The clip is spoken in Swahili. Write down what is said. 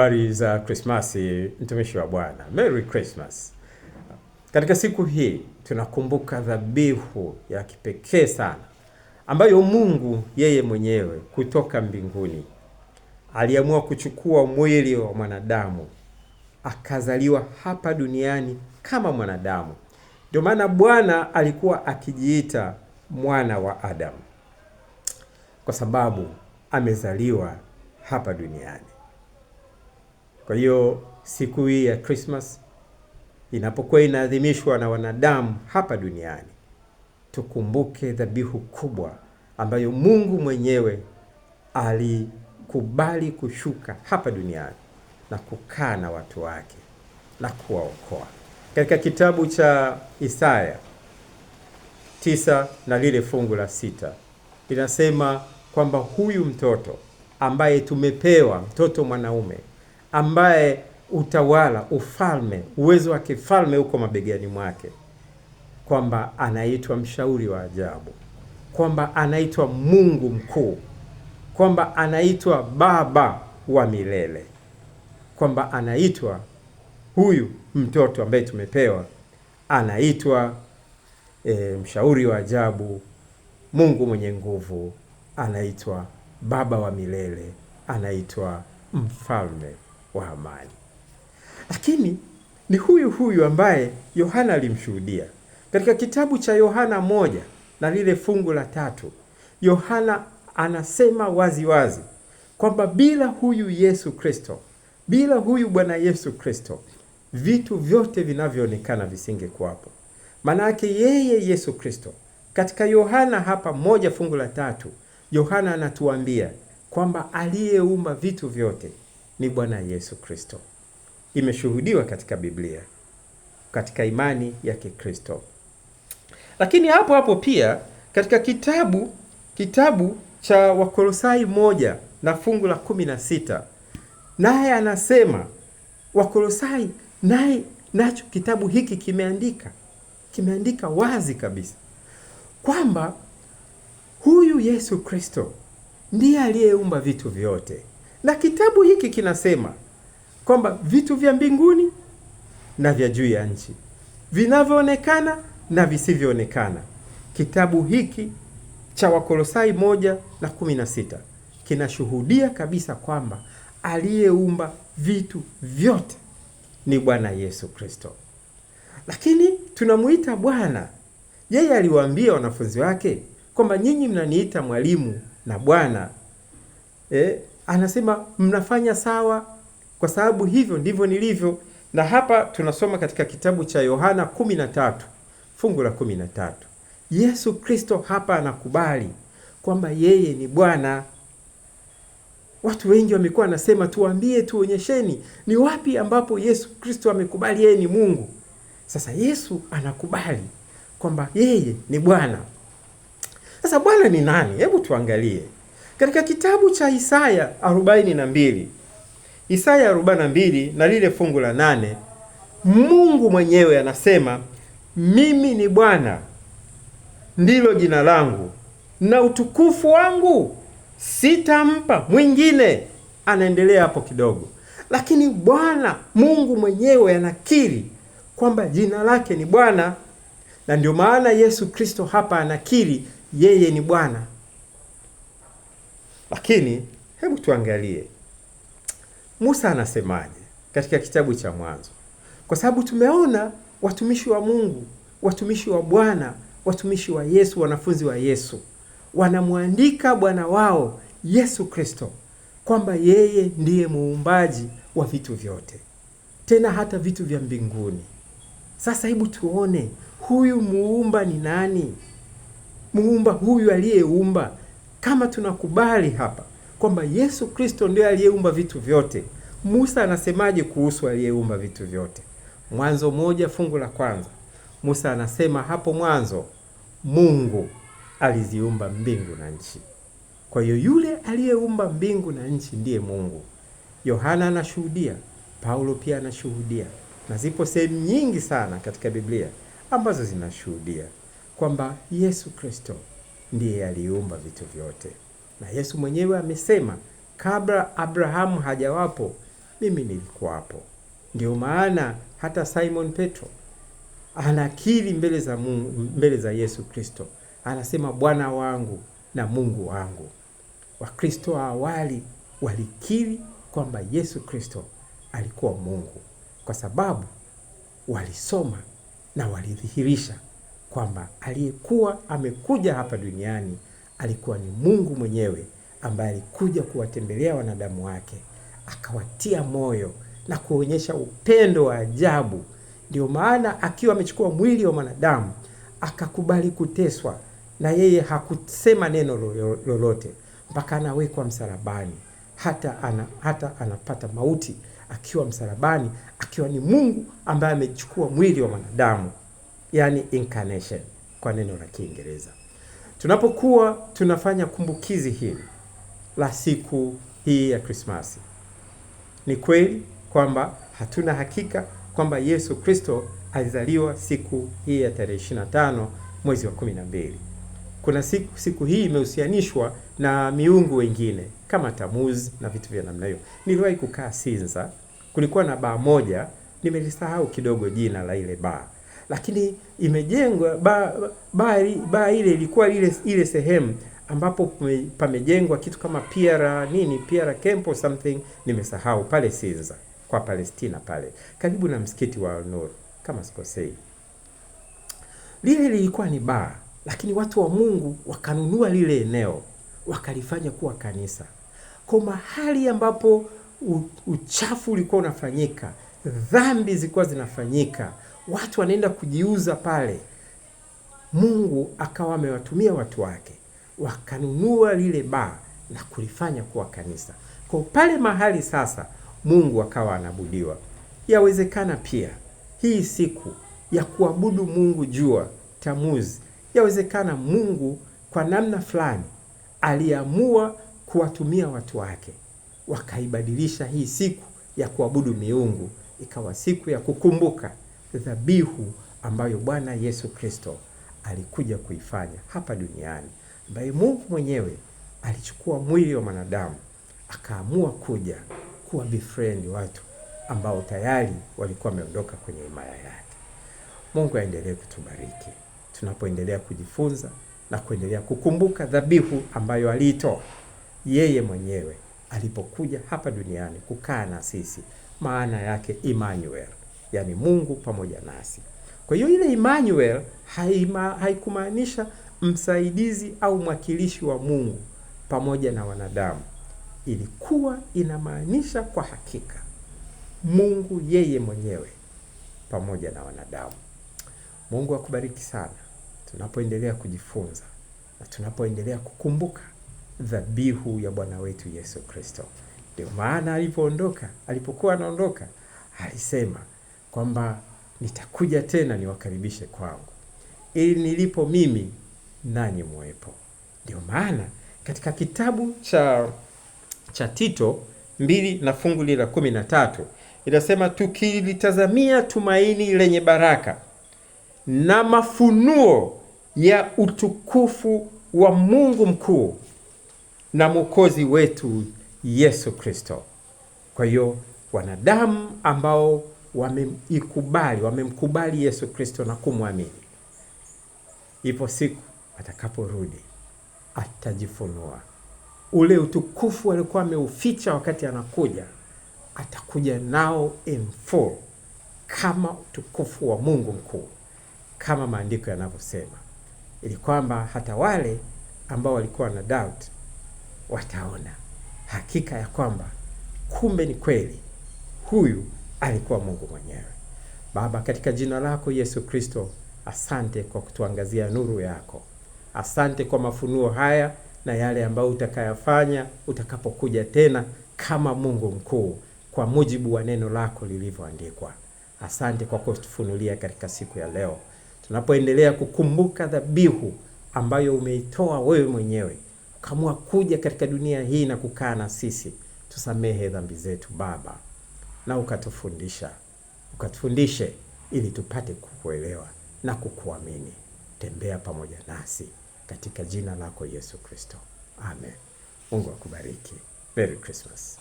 Habari za Krismasi, mtumishi wa Bwana. Merry Christmas. Katika siku hii tunakumbuka dhabihu ya kipekee sana ambayo Mungu yeye mwenyewe kutoka mbinguni aliamua kuchukua mwili wa mwanadamu akazaliwa hapa duniani kama mwanadamu. Ndio maana Bwana alikuwa akijiita mwana wa Adamu, kwa sababu amezaliwa hapa duniani. Kwa hiyo siku hii ya Christmas inapokuwa inaadhimishwa na wanadamu hapa duniani, tukumbuke dhabihu kubwa ambayo Mungu mwenyewe alikubali kushuka hapa duniani na kukaa na watu wake na kuwaokoa. Katika kitabu cha Isaya 9 na lile fungu la 6 linasema kwamba huyu mtoto ambaye tumepewa, mtoto mwanaume ambaye utawala, ufalme, uwezo wa kifalme uko mabegani mwake, kwamba anaitwa mshauri wa ajabu, kwamba anaitwa Mungu mkuu, kwamba anaitwa Baba wa milele, kwamba anaitwa huyu mtoto ambaye tumepewa anaitwa mshauri wa ajabu, Mungu mwenye nguvu, anaitwa Baba wa milele, anaitwa mfalme wa amani. Lakini ni huyu huyu ambaye Yohana alimshuhudia. Katika kitabu cha Yohana 1 na lile fungu la 3, Yohana anasema wazi wazi kwamba bila huyu Yesu Kristo, bila huyu Bwana Yesu Kristo, vitu vyote vinavyoonekana visingekuwapo. Maana yake yeye Yesu Kristo, katika Yohana hapa 1 fungu la 3, Yohana anatuambia kwamba aliyeumba vitu vyote ni Bwana Yesu Kristo. Imeshuhudiwa katika Biblia, katika imani ya Kikristo. Lakini hapo hapo pia katika kitabu cha Wakolosai 1 na fungu la 16, naye anasema Wakolosai, nacho kitabu hiki kimeandika wazi kabisa kwamba huyu Yesu Kristo ndiye aliyeumba vitu vyote. Na kitabu hiki kinasema kwamba vitu vya mbinguni na vya juu ya nchi, vinavyoonekana na visivyoonekana. Kitabu hiki cha Wakolosai 1 na 16 kinashuhudia kabisa kwamba aliyeumba vitu vyote ni Bwana Yesu Kristo. Lakini tunamuita Bwana. Yeye aliwaambia wanafunzi wake kwamba nyinyi mnaniita mwalimu na Bwana. Anasema mnafanya sawa, kwa sababu hivyo ndivyo nilivyo. Na hapa tunasoma katika kitabu cha Yohana 13 fungu la 13. Yesu Kristo hapa anakubali kwamba yeye ni Bwana. Watu wengi wamekuwa wanasema tuambie, tuonyesheni ni wapi ambapo Yesu Kristo amekubali yeye ni Mungu. Sasa Yesu anakubali kwamba yeye ni Bwana. Sasa Bwana ni nani? Hebu tuangalie. Katika kitabu cha Isaya 42, Isaya 42 na lile fungu la 8, Mungu mwenyewe anasema, mimi ni Bwana, ndilo jina langu, na utukufu wangu sitampa mwingine. Anaendelea hapo kidogo, lakini Bwana Mungu mwenyewe anakiri kwamba jina lake ni Bwana, na ndio maana Yesu Kristo hapa anakiri yeye ni Bwana. Lakini hebu tuangalie Musa anasemaje katika kitabu cha Mwanzo, kwa sababu tumeona watumishi wa Mungu, watumishi wa Bwana, watumishi wa Yesu, wanafunzi wa Yesu wanamwandika Bwana wao Yesu Kristo kwamba yeye ndiye muumbaji wa vitu vyote, tena hata vitu vya mbinguni. Sasa hebu tuone huyu muumba ni nani? Muumba huyu aliyeumba, kama tunakubali hapa kwamba Yesu Kristo ndiye aliyeumba vitu vyote, Musa anasemaje kuhusu aliyeumba vitu vyote? Mwanzo 1 fungu la 1, Musa anasema hapo mwanzo Mungu aliziumba mbingu na nchi. Kwa hiyo yule aliyeumba mbingu na nchi ndiye Mungu. Yohana anashuhudia, Paulo pia anashuhudia, na zipo sehemu nyingi sana katika Biblia ambazo zinashuhudia kwamba Yesu Kristo ndiye aliumba vitu vyote. Na Yesu mwenyewe amesema kabla Abrahamu hajawapo, mimi nilikuwa hapo. Ndio maana hata Simon Petro anakiri mbele za Yesu Kristo, anasema Bwana wangu na Mungu wangu. Wakristo wa awali walikiri kwamba Yesu Kristo alikuwa Mungu, kwa sababu walisoma na walidhihirisha kwamba aliyekuwa amekuja hapa duniani alikuwa ni Mungu mwenyewe, ambaye alikuja kuwatembelea wanadamu wake, akawatia moyo na kuonyesha upendo wa ajabu. Ndio maana akiwa amechukua mwili wa mwanadamu akakubali kuteswa, na yeye hakusema neno lolote mpaka anawekwa msalabani, hata anapata mauti akiwa msalabani, akiwa ni Mungu ambaye amechukua mwili wa mwanadamu, yani incarnation kwa neno la Kiingereza. Tunapokuwa tunafanya kumbukizi hili la siku hii ya Krismasi, ni kweli kwamba hatuna hakika kwamba Yesu Kristo alizaliwa siku hii ya tarehe 25 mwezi wa 12. Kuna siku hii imehusianishwa na miungu wengine kama Tamuzi na vitu vya namna hiyo. Niliwahi kukaa Sinza, kulikuwa na baa moja, nimelisahau kidogo jina la ile baa, lakini imejengwa baa ile ilikuwa ile sehemu ambapo pamejengwa kitu kama Pierre Camp or something, nimesahau, pale Sinza kwa Palestina pale karibu na msikiti wa Al-Nur kama sikosei. Lile lilikuwa ni baa, lakini watu wa Mungu wakanunua lile eneo wakalifanya kuwa kanisa. Kwa mahali ambapo uchafu ulikuwa unafanyika, dhambi zilikuwa zinafanyika, watu wanaenda kujiuza pale, Mungu akawa amewatumia watu wake wakanunua lile baa na kulifanya kuwa kanisa. Kwa pale mahali sasa Mungu akawa anabudiwa. Yawezekana pia hii siku ya kuabudu Mungu jua Tamuzi, yawezekana Mungu kwa namna fulani aliamua kuwatumia watu wake wakaibadilisha hii siku ya kuabudu miungu ikawa siku ya kukumbuka dhabihu ambayo Bwana Yesu Kristo alikuja kuifanya hapa duniani, ambaye Mungu mwenyewe alichukua mwili wa mwanadamu akaamua kuja kuwa befriend watu ambao tayari walikuwa wameondoka kwenye himaya yake. Mungu aendelee kutubariki tunapoendelea kujifunza na kuendelea kukumbuka dhabihu ambayo aliitoa yeye mwenyewe alipokuja hapa duniani kukaa na sisi, maana yake Emmanuel, yani Mungu pamoja nasi. Kwa hiyo ile Emmanuel haikumaanisha msaidizi au mwakilishi wa Mungu pamoja na wanadamu. Ilikuwa inamaanisha kwa hakika Mungu yeye mwenyewe pamoja na wanadamu. Mungu akubariki sana tunapoendelea kujifunza na tunapoendelea kukumbuka dhabihu ya Bwana wetu Yesu Kristo. Ndio maana alipokuwa anaondoka alisema kwamba nitakuja tena niwakaribishe kwangu, ili nilipo mimi nanyi muwepo. Ndio maana katika kitabu cha Tito 2 na fungu la 13 inasema, tukilitazamia tumaini lenye baraka na mafunuo ya utukufu wa Mungu mkuu na Mwokozi wetu Yesu Kristo. Kwa hiyo wanadamu ambao wamemkubali Yesu Kristo na kumwamini, ipo siku atakaporudi atajifunua. Ule utukufu alikuwa ameuficha wakati anakuja, atakuja nao in full kama utukufu wa Mungu mkuu, kama maandiko yanavyosema, ili kwamba hata wale ambao walikuwa na doubt wataona hakika ya kwamba kumbe ni kweli huyu alikuwa Mungu mwenyewe. Baba, katika jina lako Yesu Kristo, asante kwa kutuangazia nuru yako. Asante kwa mafunuo haya na yale ambayo utakayafanya utakapokuja tena kama Mungu mkuu kwa mujibu wa neno lako lilivyoandikwa. Asante kwa kutufunulia katika siku ya leo, tunapoendelea kukumbuka dhabihu ambayo umeitoa wewe mwenyewe, ukaamua kuja katika dunia hii na kukaa na sisi. Tusamehe dhambi zetu Baba, na ukatufundishe ili tupate kukuelewa na kukuamini. Tembea pamoja nasi katika jina lako Yesu Kristo. Amen. Mungu akubariki. Merry Christmas.